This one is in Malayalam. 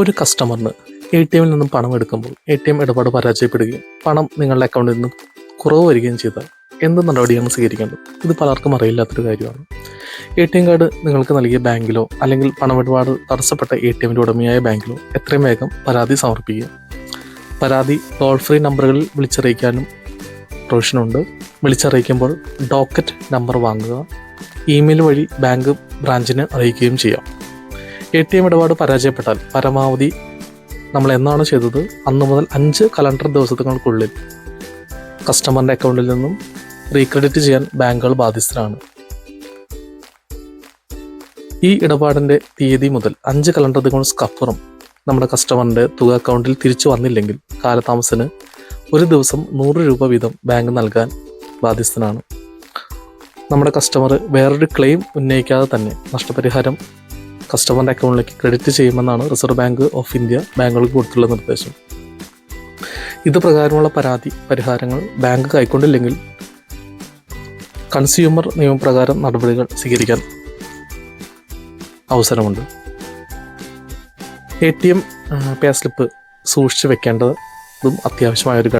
ഒരു കസ്റ്റമറിന് ATM-ൽ നിന്നും പണം എടുക്കുമ്പോൾ ATM ഇടപാട് പരാജയപ്പെടുകയും പണം നിങ്ങളുടെ അക്കൗണ്ടിൽ നിന്ന് കുറവ് വരികയും ചെയ്താൽ എന്ത് നടപടിയാണ് സ്വീകരിക്കേണ്ടത്? ഇത് പലർക്കും അറിയില്ലാത്തൊരു കാര്യമാണ്. ATM കാർഡ് നിങ്ങൾക്ക് നൽകിയ ബാങ്കിലോ അല്ലെങ്കിൽ പണമിടപാട് തടസ്സപ്പെട്ട ATM-ൻ്റെ ഉടമയായ ബാങ്കിലോ എത്രയും വേഗം പരാതി സമർപ്പിക്കുക. പരാതി ടോൾ ഫ്രീ നമ്പറുകളിൽ വിളിച്ചറിയിക്കാനും പ്രൊവിഷനുണ്ട്. വിളിച്ചറിയിക്കുമ്പോൾ ഡോക്കറ്റ് നമ്പർ വാങ്ങുക. ഇമെയിൽ വഴി ബാങ്ക് ബ്രാഞ്ചിനെ അറിയിക്കുകയും ചെയ്യാം. ATM ഇടപാട് പരാജയപ്പെട്ടാൽ പരമാവധി നമ്മൾ എന്നാണ് ചെയ്തത് അന്ന് മുതൽ 5 കലണ്ടർ ദിവസങ്ങൾക്കുള്ളിൽ കസ്റ്റമറിൻ്റെ അക്കൗണ്ടിൽ നിന്നും റീക്രെഡിറ്റ് ചെയ്യാൻ ബാങ്കുകൾ ബാധ്യസ്ഥരാണ്. ഈ ഇടപാടിൻ്റെ തീയതി മുതൽ 5 കലണ്ടർ ദിവസങ്ങൾക്കപ്പുറം നമ്മുടെ കസ്റ്റമറിൻ്റെ തുക അക്കൗണ്ടിൽ തിരിച്ചു വന്നില്ലെങ്കിൽ കാലതാമസത്തിന് ഒരു ദിവസം 100 രൂപ വീതം ബാങ്ക് നൽകാൻ ബാധ്യസ്ഥനാണ്. നമ്മുടെ കസ്റ്റമർ വേറൊരു ക്ലെയിം ഉന്നയിക്കാതെ തന്നെ നഷ്ടപരിഹാരം കസ്റ്റമറിൻ്റെ അക്കൗണ്ടിലേക്ക് ക്രെഡിറ്റ് ചെയ്യുമെന്നാണ് റിസർവ് ബാങ്ക് ഓഫ് ഇന്ത്യ ബാങ്കുകൾക്ക് കൊടുത്തുള്ള നിർദ്ദേശം. ഇത് പ്രകാരമുള്ള പരാതി പരിഹാരങ്ങൾ ബാങ്ക് കൈക്കൊണ്ടില്ലെങ്കിൽ കൺസ്യൂമർ നിയമപ്രകാരം നടപടികൾ സ്വീകരിക്കാൻ അവസരമുണ്ട്. ATM പേ സ്ലിപ്പ് സൂക്ഷിച്ചു വെക്കേണ്ടതും അത്യാവശ്യമായൊരു